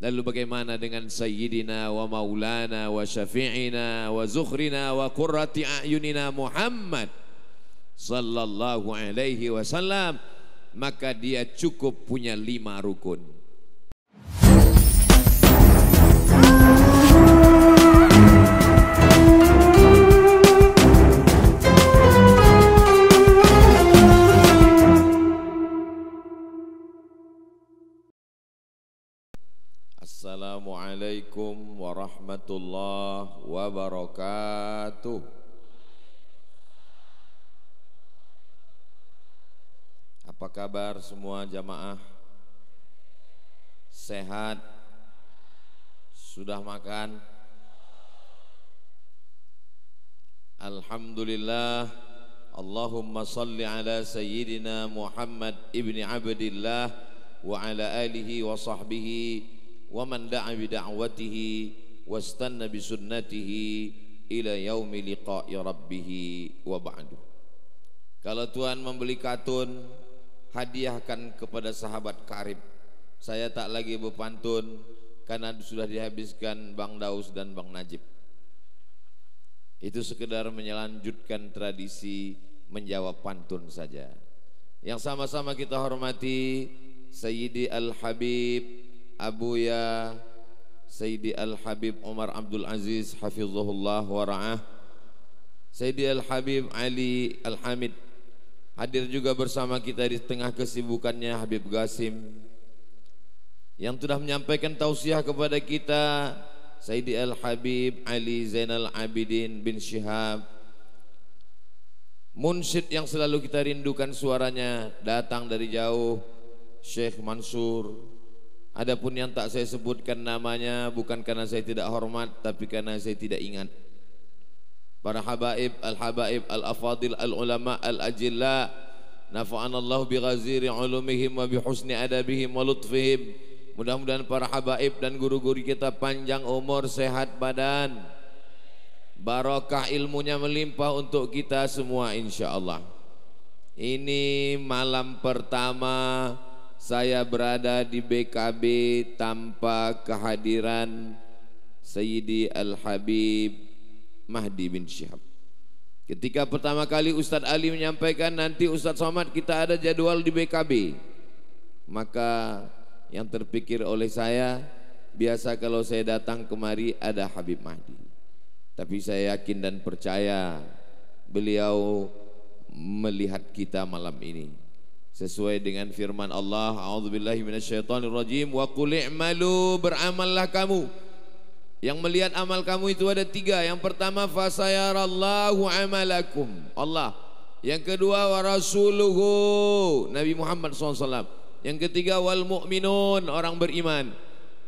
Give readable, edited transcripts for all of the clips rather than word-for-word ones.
Lalu bagaimana dengan Sayyidina wa Maulana wa Syafi'ina wa Zukhrina wa Qurrati A'yunina Muhammad sallallahu alaihi wasallam, maka dia cukup punya 5 rukun. Assalamualaikum warahmatullahi wabarakatuh. Apa kabar semua jamaah? Sehat? Sudah makan? Alhamdulillah. Allahumma salli ala Sayyidina Muhammad ibni Abdillah wa ala alihi wa sahbihi wa man da'a bi da'watihi wastanna bi sunnatihi ila yaumi liqa'i rabbih wa ba'du. Kalau Tuhan membeli katun, hadiahkan kepada sahabat karib. Saya tak lagi berpantun karena sudah dihabiskan Bang Daus dan Bang Najib. Itu sekedar melanjutkan tradisi menjawab pantun saja. Yang sama-sama kita hormati Sayyidi Al-Habib Abuya Sayyidi Al-Habib Umar Abdul Aziz hafizahullah wa ra'ah, Sayyidi Al-Habib Ali Al-Hamid. Hadir juga bersama kita di tengah kesibukannya Habib Qasim yang sudah menyampaikan tausiah kepada kita, Sayyidi Al-Habib Ali Zainal Abidin bin Syihab, munsyid yang selalu kita rindukan suaranya, datang dari jauh, Syekh Mansur. Adapun yang tak saya sebutkan namanya bukan karena saya tidak hormat, tapi karena saya tidak ingat. Para habaib, al-habaib, al-afadil, al-ulama, al-ajilla, nafa'anallahu bi ghaziri ulumihim wa bi husni adabihim wa lutfihim. Mudah-mudahan para habaib dan guru-guru kita panjang umur, sehat badan, barakah ilmunya melimpah untuk kita semua insyaallah. Ini malam pertama saya berada di BKB tanpa kehadiran Sayyidi Al-Habib Mahdi bin Syihab. Ketika pertama kali Ustadz Ali menyampaikan nanti Ustadz Somad kita ada jadwal di BKB, maka yang terpikir oleh saya, biasa kalau saya datang kemari ada Habib Mahdi. Tapi saya yakin dan percaya beliau melihat kita malam ini. Sesuai dengan firman Allah, a'udzubillahi minasyaitonirrajim, wa qul i'malu, beramallah kamu. Yang melihat amal kamu itu ada 3. Yang pertama, fasayarallahu amalakum, Allah. Yang kedua, wa rasuluhu, Nabi Muhammad SAW. Yang ketiga, wal mu'minun, orang beriman.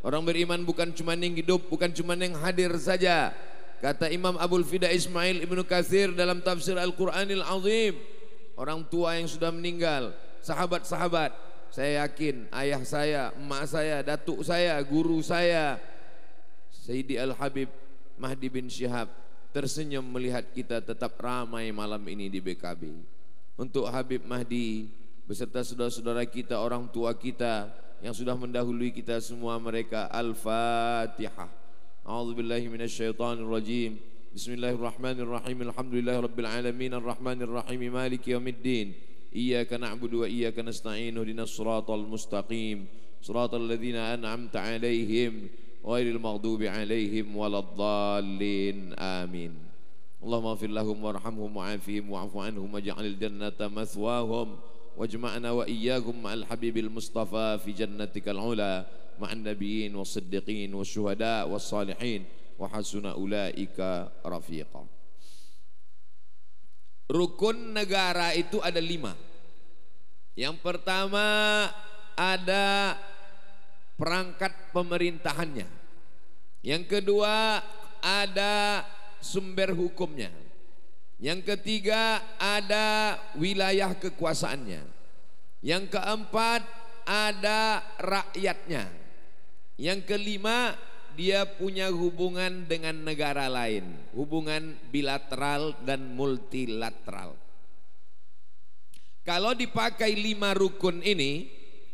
Orang beriman bukan cuma yang hidup, bukan cuma yang hadir saja. Kata Imam Abul Fida Ismail Ibnu Katsir dalam tafsir Al-Quranil Azim, orang tua yang sudah meninggal, sahabat-sahabat, saya yakin ayah saya, emak saya, datuk saya, guru saya, Sayyidi Al-Habib Mahdi bin Syihab tersenyum melihat kita tetap ramai malam ini di BKB. Untuk Habib Mahdi beserta saudara-saudara kita, orang tua kita yang sudah mendahului kita semua, mereka Al-Fatihah. A'udzubillahi minasyaitonirrajim. Bismillahirrahmanirrahim. Alhamdulillahirabbil alamin arrahmanir rahim maliki yaumiddin. Iyyaka na'budu wa iyyaka nasta'in ihdinas siratal mustaqim siratal ladzina an'amta 'alaihim ghairil maghdubi 'alaihim waladdallin amin. Allahumma ighfir lahum warhamhum wa'afihim wa'fu 'anhum waj'alil jannata mathwahum wajma'na wa iyyahum ma'al habibil mustafa fi jannatikal 'ula ma'an nabiyyin was-siddiqin wasyuhada was-salihin wa hasuna ulaika rafiqa. Rukun negara itu ada 5. Yang pertama ada perangkat pemerintahannya. Yang kedua ada sumber hukumnya. Yang ketiga ada wilayah kekuasaannya. Yang keempat ada rakyatnya. Yang kelima dia punya hubungan dengan negara lain, hubungan bilateral dan multilateral. Kalau dipakai 5 rukun ini,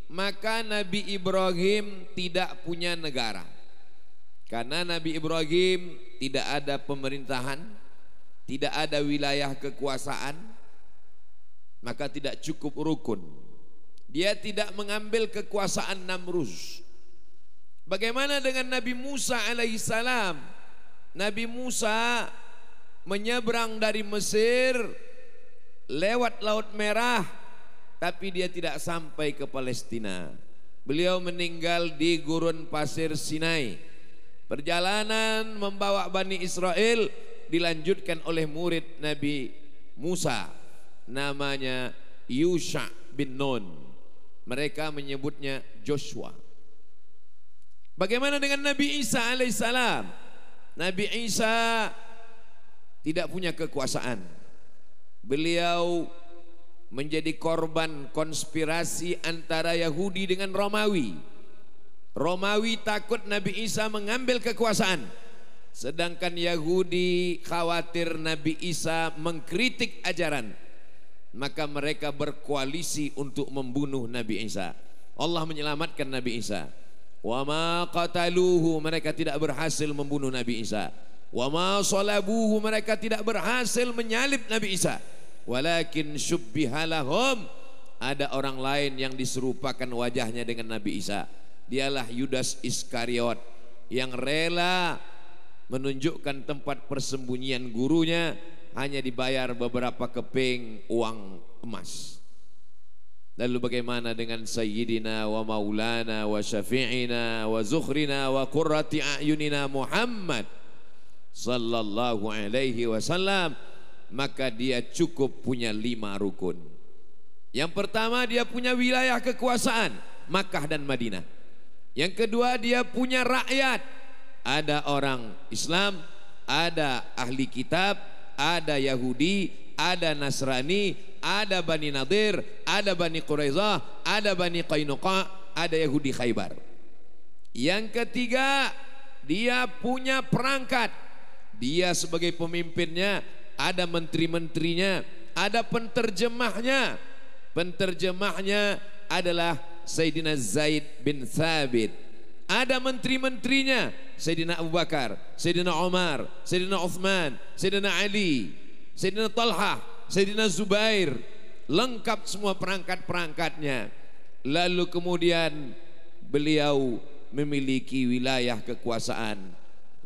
maka Nabi Ibrahim tidak punya negara. Karena Nabi Ibrahim tidak ada pemerintahan, tidak ada wilayah kekuasaan, maka tidak cukup rukun. Dia tidak mengambil kekuasaan Namruz. Bagaimana dengan Nabi Musa alaihissalam? Nabi Musa menyeberang dari Mesir lewat Laut Merah, tapi dia tidak sampai ke Palestina. Beliau meninggal di gurun pasir Sinai. Perjalanan membawa Bani Israel dilanjutkan oleh murid Nabi Musa, namanya Yusha bin Nun. Mereka menyebutnya Joshua. Bagaimana dengan Nabi Isa alaihissalam? Nabi Isa tidak punya kekuasaan. Beliau menjadi korban konspirasi antara Yahudi dengan Romawi. Romawi takut Nabi Isa mengambil kekuasaan, sedangkan Yahudi khawatir Nabi Isa mengkritik ajaran. Maka mereka berkoalisi untuk membunuh Nabi Isa. Allah menyelamatkan Nabi Isa. Wa ma qataluhu, mereka tidak berhasil membunuh Nabi Isa. Wa ma salabuhu, mereka tidak berhasil menyalib Nabi Isa. Walakin syubbiha lahum, ada orang lain yang diserupakan wajahnya dengan Nabi Isa. Dialah Yudas Iskariot yang rela menunjukkan tempat persembunyian gurunya, hanya dibayar beberapa keping uang emas. Lalu bagaimana dengan Sayyidina wa Maulana wa Syafi'ina wa Zukhrina wa Qurrati A'yunina Muhammad sallallahu alaihi wasallam? Maka dia cukup punya 5 rukun. Yang pertama, dia punya wilayah kekuasaan, Makkah dan Madinah. Yang kedua, dia punya rakyat. Ada orang Islam, ada ahli kitab, ada Yahudi, ada Nasrani, ada Bani Nadir, ada Bani Quraidah, ada Bani Qainuqa, ada Yahudi Khaybar. Yang ketiga, dia punya perangkat. Dia sebagai pemimpinnya, ada menteri-menterinya, ada penterjemahnya. Penterjemahnya adalah Sayyidina Zaid bin Thabit. Ada menteri-menterinya, Sayyidina Abu Bakar, Sayyidina Umar, Sayyidina Uthman, Sayyidina Ali, Sayyidina Talha, Sayyidina Zubair. Lengkap semua perangkat-perangkatnya. Lalu kemudian beliau memiliki wilayah kekuasaan,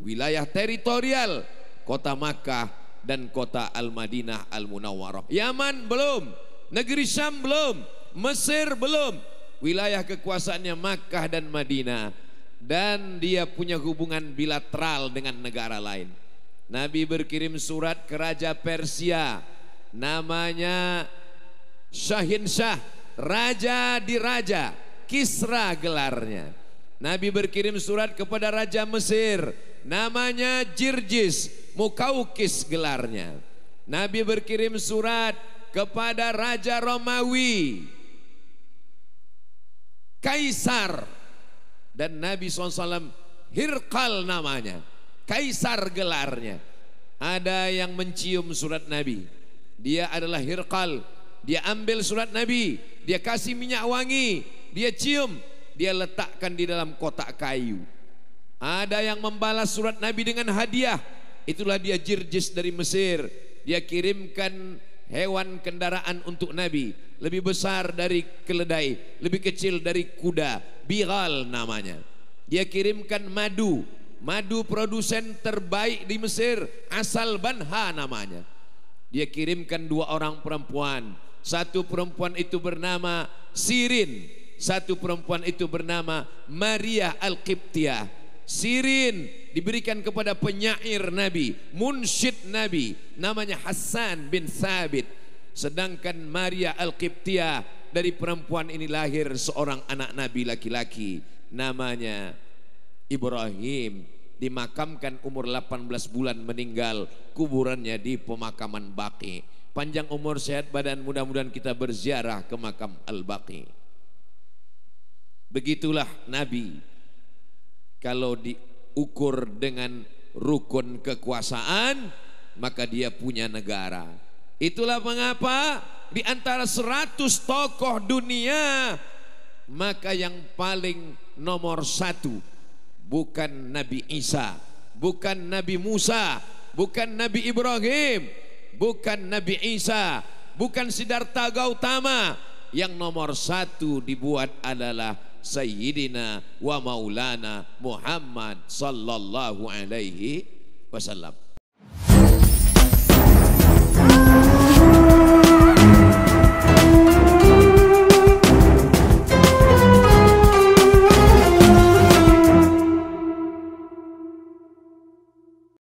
wilayah teritorial, kota Makkah dan kota Al-Madinah Al-Munawwarah. Yaman belum, negeri Syam belum, Mesir belum. Wilayah kekuasaannya Makkah dan Madinah. Dan dia punya hubungan bilateral dengan negara lain. Nabi berkirim surat ke Raja Persia, namanya Syahinsyah, raja di raja, Kisra gelarnya. Nabi berkirim surat kepada Raja Mesir, namanya Jirjis, Mukaukis gelarnya. Nabi berkirim surat kepada Raja Romawi, Kaisar. Dan Nabi SAW Hirqal namanya, Kaisar gelarnya. Ada yang mencium surat Nabi, dia adalah Hirqal. Dia ambil surat Nabi, dia kasih minyak wangi, dia cium, dia letakkan di dalam kotak kayu. Ada yang membalas surat Nabi dengan hadiah, itulah dia Jirjis dari Mesir. Dia kirimkan hewan kendaraan untuk Nabi, lebih besar dari keledai, lebih kecil dari kuda, Bighal namanya. Dia kirimkan madu, madu produsen terbaik di Mesir, asal Banha namanya. Dia kirimkan 2 orang perempuan, satu perempuan itu bernama Sirin, satu perempuan itu bernama Maria Al-Qibtiyah. Sirin diberikan kepada penyair Nabi, munsyid Nabi, namanya Hassan bin Thabit. Sedangkan Maria Al-Qibtiyah, dari perempuan ini lahir seorang anak Nabi laki-laki, namanya Ibrahim. Dimakamkan umur 18 bulan meninggal, kuburannya di pemakaman Baqi. Panjang umur, sehat badan, mudah-mudahan kita berziarah ke makam Al-Baqi. Begitulah Nabi. Kalau diukur dengan rukun kekuasaan, maka dia punya negara. Itulah mengapa di antara 100 tokoh dunia maka yang paling nomor satu bukan Nabi Isa, bukan Nabi Musa, bukan Nabi Ibrahim, bukan Nabi Isa, bukan Siddhartha Gautama. Yang nomor satu dibuat adalah Sayyidina wa Maulana Muhammad sallallahu alaihi wasallam.